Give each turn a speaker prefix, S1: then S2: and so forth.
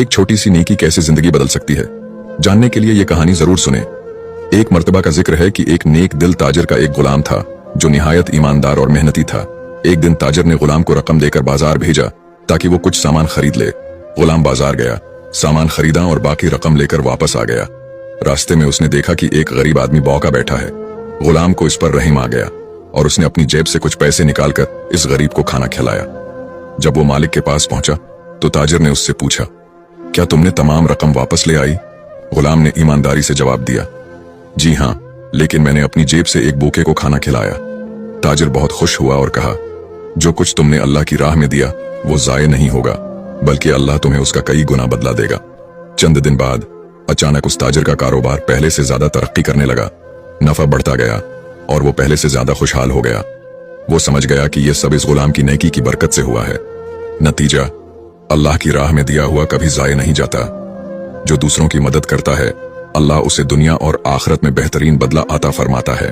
S1: एक छोटी सी नेकी कैसे जिंदगी बदल सकती है, जानने के लिए ये कहानी जरूर सुने। एक मर्तबा का जिक्र है कि एक नेक दिल ताजिर का एक गुलाम था जो निहायत ईमानदार और मेहनती था। एक दिन ताजिर ने गुलाम को रकम देकर बाजार भेजा ताकि वो कुछ सामान खरीद ले। गुलाम बाजार गया, सामान खरीदा और बाकी रकम लेकर वापस आ गया। रास्ते में उसने देखा कि एक गरीब आदमी बौका बैठा है। गुलाम को इस पर रहम आ गया और उसने अपनी जेब से कुछ पैसे निकालकर इस गरीब को खाना खिलाया। जब वो मालिक के पास पहुंचा तो ताजिर ने उससे पूछा, क्या तुमने तमाम रकम वापस ले आई? गुलाम ने ईमानदारी से जवाब दिया, जी हां, लेकिन मैंने अपनी जेब से एक भूखे को खाना खिलाया। ताजिर बहुत खुश हुआ और कहा, जो कुछ तुमने अल्लाह की राह में दिया वो जाये नहीं होगा, बल्कि अल्लाह तुम्हें उसका कई गुना बदला देगा। चंद दिन बाद अचानक उस ताजिर का कारोबार पहले से ज्यादा तरक्की करने लगा। नफा बढ़ता गया और वो पहले से ज्यादा खुशहाल हो गया। वो समझ गया कि यह सब इस गुलाम की नेकी की बरकत से हुआ है। नतीजा, अल्लाह की राह में दिया हुआ कभी जाये नहीं जाता। जो दूसरों की मदद करता है, अल्लाह उसे दुनिया और आखिरत में बेहतरीन बदला अता फरमाता है।